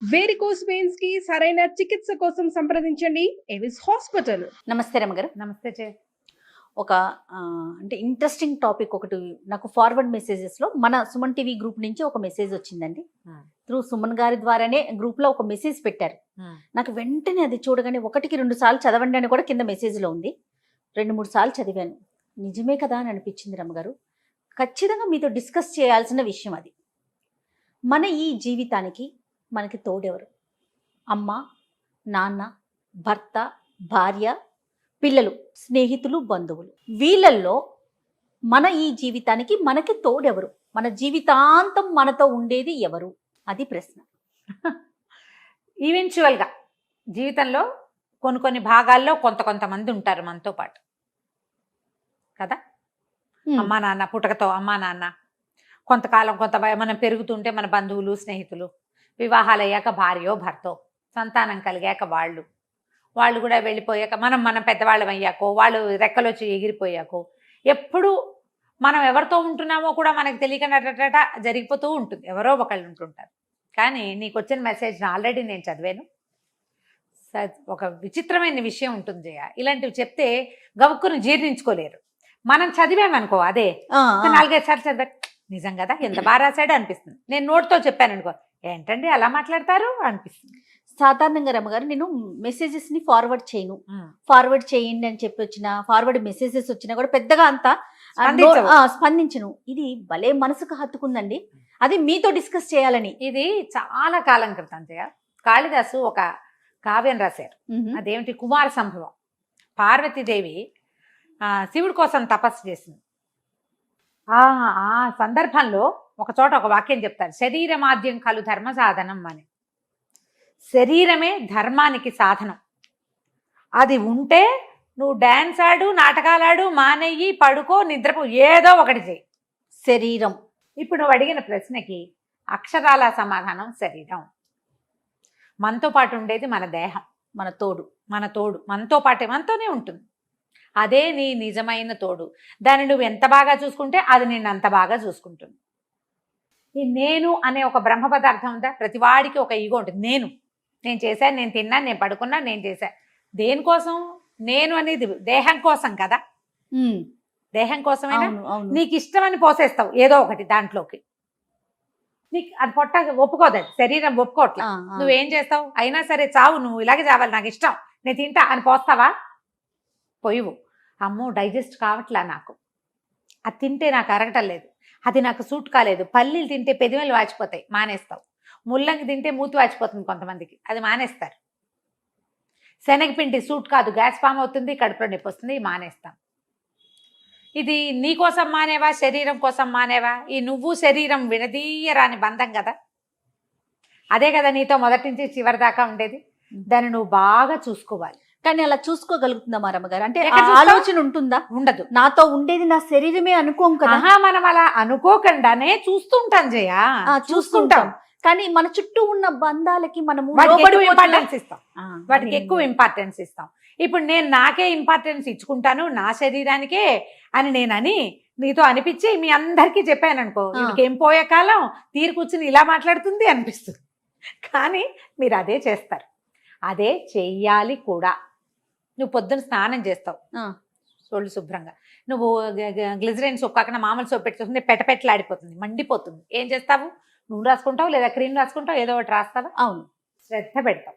Varicose veins కి సరైన చికిత్స కోసం సంప్రదించండి ఎవిస్ హాస్పిటల్. నమస్తే రమగారు. నమస్తే ఒక అంటే ఇంట్రెస్టింగ్ టాపిక్ ఒకటి నాకు ఫార్వర్డ్ మెసేజెస్లో మన సుమన్ టీవీ గ్రూప్ నుంచి ఒక మెసేజ్ వచ్చిందండి. త్రూ సుమన్ గారి ద్వారానే గ్రూప్లో ఒక మెసేజ్ పెట్టారు. నాకు వెంటనే అది చూడగానే 1-2 సార్లు చదవండి అని కూడా కింద మెసేజ్లో ఉంది. 2-3 సార్లు చదివాను. నిజమే కదా అని అనిపించింది రమగారు. ఖచ్చితంగా మీతో డిస్కస్ చేయాల్సిన విషయం అది. మన ఈ జీవితానికి మనకి తోడెవరు? అమ్మ, నాన్న, భర్త, భార్య, పిల్లలు, స్నేహితులు, బంధువులు. వీళ్ళల్లో మన ఈ జీవితానికి మనకి తోడెవరు? మన జీవితాంతం మనతో ఉండేది ఎవరు? అది ప్రశ్న. ఈవెన్చువల్గా జీవితంలో కొన్ని భాగాల్లో కొంతమంది ఉంటారు మనతో పాటు కదా. అమ్మా నాన్న, పుట్టకతో అమ్మా నాన్న, కొంతకాలం మనం పెరుగుతుంటే మన బంధువులు, స్నేహితులు, వివాహాలు అయ్యాక భార్యో భర్తో, సంతానం కలిగాక వాళ్ళు కూడా వెళ్ళిపోయాక మనం పెద్దవాళ్ళం అయ్యాకో, వాళ్ళు రెక్కలొచ్చి ఎగిరిపోయాకో, ఎప్పుడు మనం ఎవరితో ఉంటున్నామో కూడా మనకు తెలియకుండా జరిగిపోతూ ఉంటుంది. ఎవరో ఒకళ్ళు ఉంటుంటారు. కానీ నీకు వచ్చిన మెసేజ్ ఆల్రెడీ నేను చదివాను. ఒక విచిత్రమైన విషయం ఉంటుంది జయ. ఇలాంటివి చెప్తే గవుక్కును జీర్ణించుకోలేరు. మనం చదివామనుకో, అదే 4-5 సార్లు చదివా, నిజం కదా, ఎంత బాగా రాశాడు అనిపిస్తుంది. నేను నోట్తో చెప్పాను అనుకో, ఏంటండి అలా మాట్లాడతారు అనిపిస్తుంది. సాధారణంగా రమ్మగారు నేను మెసేజెస్ని ఫార్వర్డ్ చేయను. ఫార్వర్డ్ చేయండి అని చెప్పి వచ్చిన ఫార్వర్డ్ మెసేజెస్ వచ్చినా కూడా పెద్దగా అంతా స్పందించను. ఇది భలే మనసుకు హత్తుకుందండి. అది మీతో డిస్కస్ చేయాలని. ఇది చాలా కాలం క్రితం కాళిదాసు ఒక కావ్యం రాశారు. అదేమిటి, కుమార సంభవం. పార్వతీదేవి శివుడి కోసం తపస్సు చేసింది. ఆ సందర్భంలో ఒక చోట ఒక వాక్యం చెప్తారు, శరీరమాద్యం కలు ధర్మ సాధనం అని. శరీరమే ధర్మానికి సాధనం. అది ఉంటే నువ్వు డాన్స్ ఆడు, నాటకాలాడు, మానేయి, పడుకో, నిద్రపో, ఏదో ఒకటి చేయి. శరీరం. ఇప్పుడు నువ్వు అడిగిన ప్రశ్నకి అక్షరాల సమాధానం శరీరం. మనతో పాటు ఉండేది మన దేహం, మన తోడు, మనతో పాటే మనతోనే ఉంటుంది. అదే నీ నిజమైన తోడు. దాన్ని నువ్వు ఎంత బాగా చూసుకుంటే అది నేను అంత బాగా చూసుకుంటుంది. ఈ నేను అనే ఒక బ్రహ్మ పదార్థం ఉందా? ప్రతివాడికి ఒక ఈగో ఉంటుంది. నేను చేశాను, నేను తిన్నాను, నేను పడుకున్నా, నేను చేశాను. దేనికోసం? నేను అనేది దేహం కోసం కదా. దేహం కోసమైనా నీకు ఇష్టమని పోసేస్తావు ఏదో ఒకటి దాంట్లోకి. నీకు అది పొట్ట ఒప్పుకోదు, అది శరీరం ఒప్పుకోవట్లేదు. నువ్వేం చేస్తావు? అయినా సరే చావు, నువ్వు ఇలాగే చావాలి, నాకు ఇష్టం, నేను తింటా అని పోస్తావా? పోయివు. అమ్మో డైజెస్ట్ కావట్లా, నాకు అది తింటే నాకు అరగటం లేదు, అది నాకు సూట్ కాలేదు. పల్లీలు తింటే పెదిమలు వాచిపోతాయి, మానేస్తావు. ముల్లంగి తింటే మూతి వాచిపోతుంది కొంతమందికి, అది మానేస్తారు. శనగపిండి సూట్ కాదు, గ్యాస్ ఫామ్ అవుతుంది, కడుపులో నొప్పి వస్తుంది, మానేస్తాం. ఇది నీ కోసం మానేవా, శరీరం కోసం మానేవా? ఈ నువ్వు శరీరం విడదీయరాని బంధం కదా. అదే కదా నీతో మొదటి నుంచి చివరి దాకా ఉండేది. దాన్ని నువ్వు బాగా చూసుకోవాలి. కానీ అలా చూసుకోగలుగుతుందా రమ్మగారు? అంటే ఆలోచన ఉంటుందా? ఉండదు. నాతో ఉండేది నా శరీరమే అనుకోం కదా. మనం అలా అనుకోకుండానే చూస్తుంటాం జయ, చూస్తుంటాం. కానీ మన చుట్టూ ఉన్న బంధాలకి మనము ఇంపార్టెన్స్ ఇస్తాం, వాటికి ఎక్కువ ఇంపార్టెన్స్ ఇస్తాం. ఇప్పుడు నేను నాకే ఇంపార్టెన్స్ ఇచ్చుకుంటాను, నా శరీరానికే అని నేనని నీతో అనిపించి మీ అందరికీ చెప్పాను అనుకో, ఇంకేం పోయే కాలం తీరు కూర్చుని ఇలా మాట్లాడుతుంది అనిపిస్తుంది. కానీ మీరు అదే చేస్తారు, అదే చెయ్యాలి కూడా. నువ్వు పొద్దున్న స్నానం చేస్తావు, సోళ్ళు శుభ్రంగా, నువ్వు గ్లిజరిన్ సోప్ కాకుండా మామూలు సోప్ పెట్టుకుంటే పెటపెట్టలాడిపోతుంది, మండిపోతుంది. ఏం చేస్తావు? నూనె రాసుకుంటావు, లేదా క్రీమ్ రాసుకుంటావు, ఏదో ఒకటి రాస్తావా? అవును, శ్రద్ధ పెడతావు.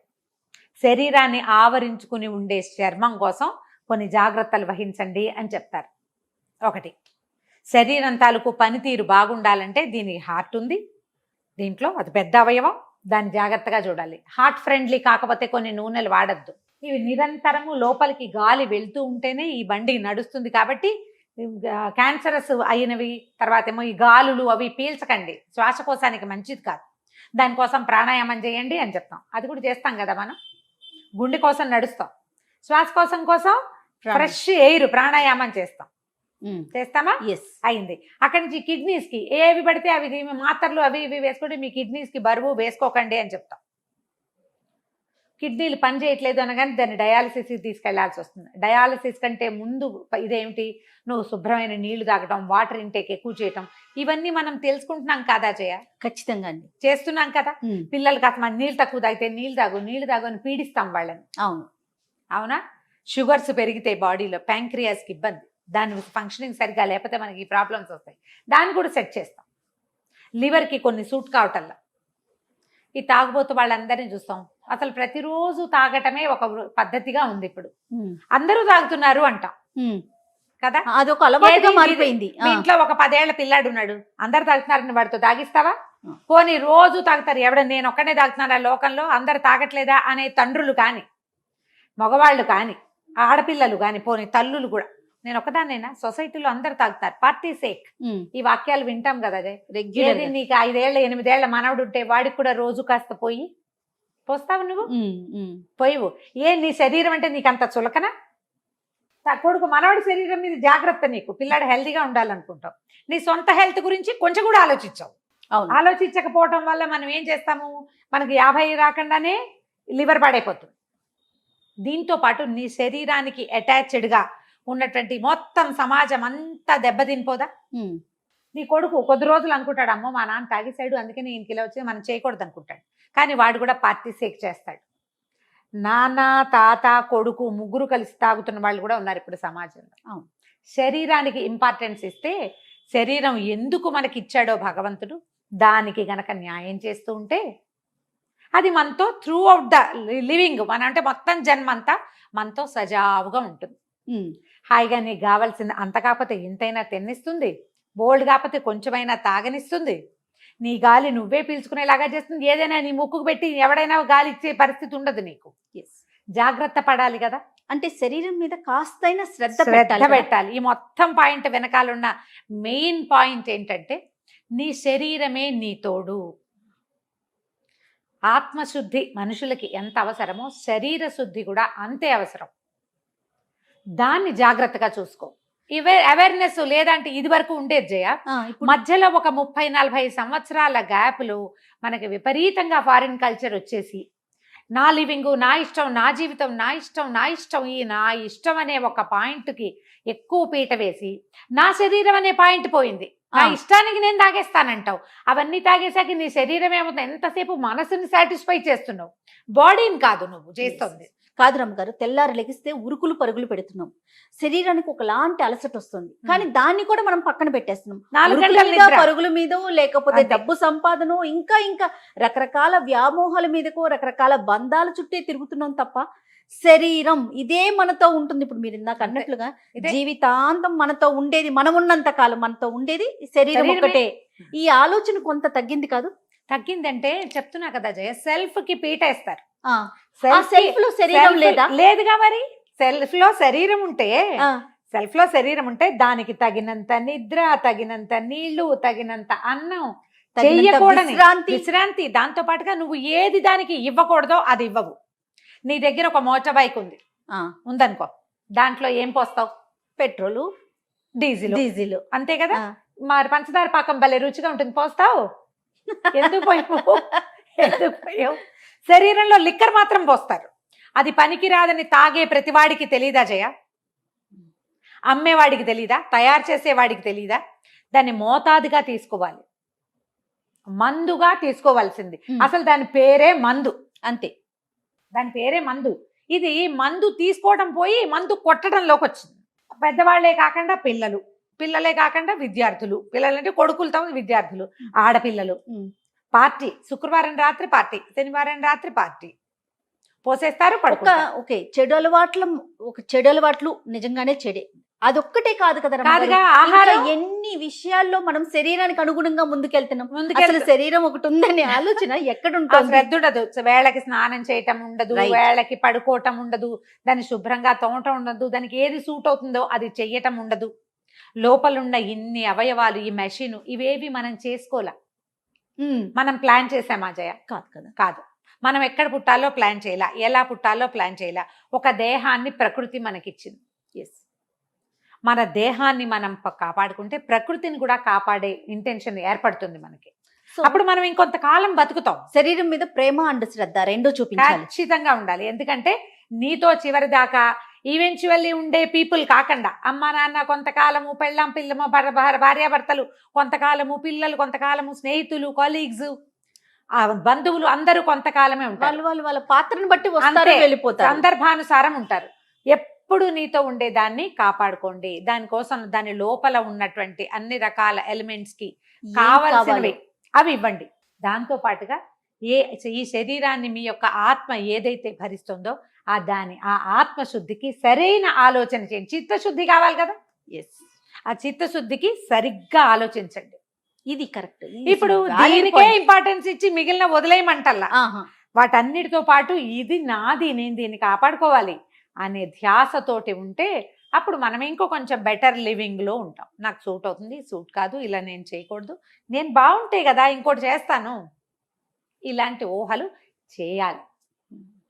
శరీరాన్ని ఆవరించుకుని ఉండే చర్మం కోసం కొన్ని జాగ్రత్తలు వహించండి అని చెప్తారు. ఒకటి, శరీరం తాలూకు పనితీరు బాగుండాలంటే దీనికి హార్ట్ ఉంది, దీంట్లో అది పెద్ద అవయవం, దాన్ని జాగ్రత్తగా చూడాలి. హార్ట్ ఫ్రెండ్లీ కాకపోతే కొన్ని నూనెలు వాడద్దు. ఇవి నిరంతరము లోపలికి గాలి వెళ్తూ ఉంటేనే ఈ బండి నడుస్తుంది. కాబట్టి క్యాన్సరస్ అయినవి, తర్వాత ఏమో ఈ గాలులు అవి పీల్చకండి, శ్వాసకోశానికి మంచిది కాదు. దానికోసం ప్రాణాయామం చేయండి అని చెప్తాం. అది కూడా చేస్తాం కదా మనం. గుండె కోసం నడుస్తాం, శ్వాసకోశం కోసం ఫ్రెష్ ఎయిర్ ప్రాణాయామం చేస్తాం, చేస్తామా? అయింది. అక్కడి నుంచి కిడ్నీస్కి ఏవి పడితే అవి మాత్రలు అవి ఇవి వేసుకుంటే మీ కిడ్నీస్కి బరువు వేసుకోకండి అని చెప్తాం. కిడ్నీలు పని చేయట్లేదు అనగానే దాన్ని డయాలసిస్కి తీసుకెళ్లాల్సి వస్తుంది. డయాలసిస్ కంటే ముందు ఇదేమిటి, నువ్వు శుభ్రమైన నీళ్లు తాగడం, వాటర్ ఇంటేక్ ఎక్కువ చేయటం, ఇవన్నీ మనం తెలుసుకుంటున్నాం కదా జయ, ఖచ్చితంగా అండి. చేస్తున్నాం కదా. పిల్లలకి అసలు నీళ్ళు తక్కువ తాగితే నీళ్ళు తాగు అని పీడిస్తాం వాళ్ళని. అవును, అవునా. షుగర్స్ పెరిగితే బాడీలో ప్యాంక్రియాస్కి ఇబ్బంది, దాని ఫంక్షనింగ్ సరిగ్గా లేకపోతే మనకి ఈ ప్రాబ్లమ్స్ వస్తాయి. దాన్ని కూడా సెట్ చేస్తాం. లివర్కి కొన్ని సూట్ కావటల్లా ఈ తాగుబోతు వాళ్ళందరినీ చూస్తాం. అసలు ప్రతిరోజు తాగటమే ఒక పద్ధతిగా ఉంది. ఇప్పుడు అందరూ తాగుతున్నారు అంటాం కదా, అదొక అలవాటుగా మారిపోయింది. మీ ఇంట్లో ఒక 10 ఏళ్ల పిల్లాడు ఉన్నాడు, అందరు తాగుతున్నారని వాడితో తాగిస్తావా? పోనీ రోజు తాగుతారు, నేను ఒక్కనే తాగుతున్నాను ఆ లోకంలో, అందరు తాగట్లేదా అనే తండ్రులు కానీ, మగవాళ్ళు కానీ, ఆడపిల్లలు కానీ, పోనీ తల్లులు కూడా, నేను ఒకదాన్నైనా, సొసైటీలో అందరు తాగుతారు, పార్టీ సేక్. ఈ వాక్యాలు వింటాం కదా రెగ్యులర్. నీకు 5 ఏళ్ల 8 ఏళ్ల మనవడు ఉంటే వాడికి కూడా రోజు కాస్త పోస్తావు నువ్వు? పోయివు. నీ శరీరం అంటే నీకు అంత చులకన? కొడుకు మనవడి శరీరం మీద జాగ్రత్త, నీకు పిల్లాడు హెల్తీగా ఉండాలనుకుంటావు, నీ సొంత హెల్త్ గురించి కొంచెం కూడా ఆలోచించావు. ఆలోచించకపోవటం వల్ల మనం ఏం చేస్తాము, మనకి 50 రాకుండానే లివర్ పాడైపోతుంది. దీంతో పాటు నీ శరీరానికి అటాచ్డ్గా ఉన్నటువంటి మొత్తం సమాజం అంతా దెబ్బతినిపోదా? నీ కొడుకు కొద్ది రోజులు అనుకుంటాడు, అమ్మో మా నాన్న తాగేసాడు అందుకే నేను ఇలా వచ్చి మనం చేయకూడదు అనుకుంటాడు, కానీ వాడు కూడా పార్టీ సేక్ చేస్తాడు. నాన్న, తాత, కొడుకు ముగ్గురు కలిసి తాగుతున్న వాళ్ళు కూడా ఉన్నారు ఇప్పుడు సమాజంలో. శరీరానికి ఇంపార్టెన్స్ ఇస్తే, శరీరం ఎందుకు మనకి ఇచ్చాడో భగవంతుడు దానికి గనక న్యాయం చేస్తూ ఉంటే, అది మనతో త్రూ అవుట్ ద లివింగ్, మన అంటే మొత్తం జన్మంతా మనతో సజావుగా ఉంటుంది. హాయిగా నీకు కావాల్సింది అంత కాకపోతే ఇంతైనా తిన్నిస్తుంది, బోల్డ్ కాకపోతే కొంచెమైనా తాగనిస్తుంది, నీ గాలి నువ్వే పీల్చుకునేలాగా చేస్తుంది. ఏదైనా నీ ముక్కుకు పెట్టి ఎవడైనా గాలి ఇచ్చే పరిస్థితి ఉండదు నీకు. జాగ్రత్త పడాలి కదా. అంటే శరీరం మీద కాస్తైనా శ్రద్ధ పెట్టాలి. ఈ మొత్తం పాయింట్ వెనకాలన్న మెయిన్ పాయింట్ ఏంటంటే, నీ శరీరమే నీ తోడు. ఆత్మశుద్ధి మనుషులకి ఎంత అవసరమో శరీర శుద్ధి కూడా అంతే అవసరం. దాన్ని జాగ్రత్తగా చూసుకో. అవేర్నెస్ లేదంటే ఇది వరకు ఉండేది జయ, మధ్యలో ఒక 30-40 సంవత్సరాల గ్యాప్లు మనకి విపరీతంగా ఫారిన్ కల్చర్ వచ్చేసి, నా లివింగ్, నా ఇష్టం, నా జీవితం, నా ఇష్టం, ఈ నా ఇష్టం అనే ఒక పాయింట్కి ఎక్కువ పీట వేసి, నా శరీరం అనే పాయింట్ పోయింది. నా ఇష్టానికి నేను తాగేస్తానంటావు. అవన్నీ తాగేసాక నీ శరీరం ఏమవుతుంది, ఎంతసేపు మనసుని సాటిస్ఫై చేస్తున్నావు, బాడీని కాదు నువ్వు చేస్తుంది. కాదు రమ్మగారు, తెల్లారు లెగిస్తే ఉరుకులు పరుగులు పెడుతున్నాం, శరీరానికి ఒకలాంటి అలసట వస్తుంది, కానీ దాన్ని కూడా మనం పక్కన పెట్టేస్తున్నాం. 4 గంటల పరుగుల మీద, లేకపోతే డబ్బు సంపాదన, ఇంకా రకరకాల వ్యామోహాల మీదకో, రకరకాల బంధాల చుట్టే తిరుగుతున్నాం తప్ప శరీరం ఇదే మనతో ఉంటుంది. ఇప్పుడు మీరు ఇందాక అన్నట్లుగా జీవితాంతం మనతో ఉండేది, మనం ఉన్నంత కాలం మనతో ఉండేది శరీరం ఒక్కటే. ఈ ఆలోచన కొంత తగ్గింది కాదు? తగ్గిందంటే చెప్తున్నా కదా జయ, సెల్ఫ్ కి పీటేస్తారు. సెల్ఫ్ లో శరీరం లేదుగా. మరి సెల్ఫ్ లో శరీరం ఉంటే దానికి తగినంత నిద్ర, తగినంత నీళ్లు, తగినంత అన్నం, చెయ్యకూడని విశ్రాంతి, దాంతో పాటుగా నువ్వు ఏది దానికి ఇవ్వకూడదో అది ఇవ్వవు. నీ దగ్గర ఒక మోటార్ బైక్ ఉందనుకో, దాంట్లో ఏం పోస్తావు? పెట్రోలు, డీజిల్, అంతే కదా. మరి పంచదార పాకం భలే రుచిగా ఉంటుంది, పోస్తావు? ఎందుకు పోయావు? శరీరంలో లిక్కర్ మాత్రం పోస్తారు, అది పనికిరాదని తాగే ప్రతివాడికి తెలీదా జయ? అమ్మేవాడికి తెలీదా? తయారు చేసేవాడికి తెలీదా? దాన్ని మోతాదుగా తీసుకోవాలి, మందుగా తీసుకోవాల్సింది. అసలు దాని పేరే మందు, అంతే, దాని పేరే మందు. ఇది మందు తీసుకోవడం పోయి మందు కొట్టడంలోకి వచ్చింది. పెద్దవాళ్లే కాకుండా పిల్లలే కాకుండా విద్యార్థులు, పిల్లలంటే కొడుకులతో విద్యార్థులు, ఆడపిల్లలు, పార్టీ, శుక్రవారం రాత్రి పార్టీ, శనివారం రాత్రి పార్టీ పోసేస్తారు. ఓకే, చెడు అలవాట్లు నిజంగానే చెడే, అదొక్కటే కాదు కదా. ఆహారం, ఎన్ని విషయాల్లో మనం శరీరానికి అనుగుణంగా ముందుకెళ్తున్నాం. అసలు శరీరం ఒకటి ఉందనే ఆలోచన ఎక్కడ ఉంటుంది? శ్రద్ధ ఉండదు. వేళకి స్నానం చేయటం ఉండదు, వేళకి పడుకోవటం ఉండదు, దాన్ని శుభ్రంగా తోమటం ఉండదు, దానికి ఏది సూట్ అవుతుందో అది చెయ్యటం ఉండదు. లోపలున్న ఇన్ని అవయవాలు, ఈ మెషిన్, ఇవేవి మనం చేసుకోలే. మనం ప్లాన్ చేసామా జయ? కాదు. మనం ఎక్కడ పుట్టాలో ప్లాన్ చేయాల, ఎలా పుట్టాలో ప్లాన్ చేయాల. ఒక దేహాన్ని ప్రకృతి మనకిచ్చింది. మన దేహాన్ని మనం కాపాడుకుంటే ప్రకృతిని కూడా కాపాడే ఇంటెన్షన్ ఏర్పడుతుంది మనకి. సో అప్పుడు మనం ఇంకొంతకాలం బతుకుతాం. శరీరం మీద ప్రేమ అండ్ శ్రద్ధ రెండూ చూపించాలి. ఖచ్చితంగా ఉండాలి. ఎందుకంటే నీతో చివరి దాకా ఈవెన్చువల్లీ ఉండే పీపుల్ కాకుండా అమ్మ నాన్న కొంతకాలము, పెళ్ళాం పిల్లము, భార్యాభర్తలు కొంతకాలము, పిల్లలు కొంతకాలము, స్నేహితులు, కొలీగ్స్, బంధువులు అందరూ కొంతకాలమే ఉంటారు. వాళ్ళ పాత్రను బట్టి వస్తారు, అంతే. వెళ్ళిపోతారు. సందర్భానుసారం ఉంటారు. ఎప్పుడు నీతో ఉండేదాన్ని కాపాడుకోండి. దానికోసం దాని లోపల ఉన్నటువంటి అన్ని రకాల ఎలిమెంట్స్ కి ఏం కావలసినవి కావాలో. అవి ఇవ్వండి. దాంతో పాటుగా ఈ శరీరాన్ని మీ యొక్క ఆత్మ ఏదైతే భరిస్తుందో ఆ ఆత్మశుద్ధికి సరైన ఆలోచన చేయండి. చిత్తశుద్ధి కావాలి కదా, Yes. ఆ చిత్తశుద్ధికి సరిగ్గా ఆలోచించండి. ఇది కరెక్ట్. ఇప్పుడు దీనికే ఇంపార్టెన్స్ ఇచ్చి మిగిలిన వదిలేయమంటల్లా. వాటన్నిటితో పాటు ఇది నాది, నేను దీన్ని కాపాడుకోవాలి అనే ధ్యాసతోటి ఉంటే అప్పుడు మనం ఇంకో కొంచెం బెటర్ లివింగ్ లో ఉంటాం. నాకు సూట్ అవుతుంది, సూట్ కాదు, ఇలా నేను చేయకూడదు, నేను బాగుంటే కదా ఇంకోటి చేస్తాను, ఇలాంటి ఊహలు చేయాలి.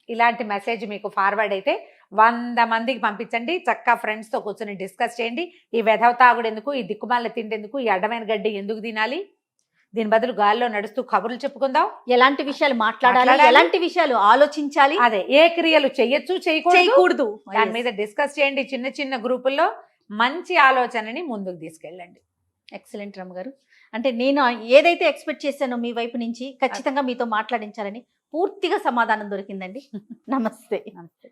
ఇలాంటి మెసేజ్ మీకు ఫార్వర్డ్ అయితే 100 మందికి పంపించండి. చక్కగా ఫ్రెండ్స్తో కూర్చొని డిస్కస్ చేయండి. ఈ వెధవ తాగుడు ఎందుకు, ఈ దిక్కుమాల తిండెందుకు, ఈ అడ్డమైన గడ్డి ఎందుకు తినాలి, దీని బదులు గాల్లో నడుస్తూ కబుర్లు చెప్పుకుందాం. ఎలాంటి విషయాలు మాట్లాడాలి, ఎలాంటి విషయాలు ఆలోచించాలి, అదే ఏ క్రియలు చెయ్యొచ్చు, చేయకూడదు, దాని మీద డిస్కస్ చేయండి. చిన్న చిన్న గ్రూపుల్లో మంచి ఆలోచనని ముందుకు తీసుకెళ్ళండి. ఎక్సలెంట్ రమ్మ గారు. అంటే నేను ఏదైతే ఎక్స్పెక్ట్ చేశానో మీ వైపు నుంచి ఖచ్చితంగా మీతో మాట్లాడించాలని పూర్తిగా సమాధానం దొరికిందండి. నమస్తే. నమస్తే.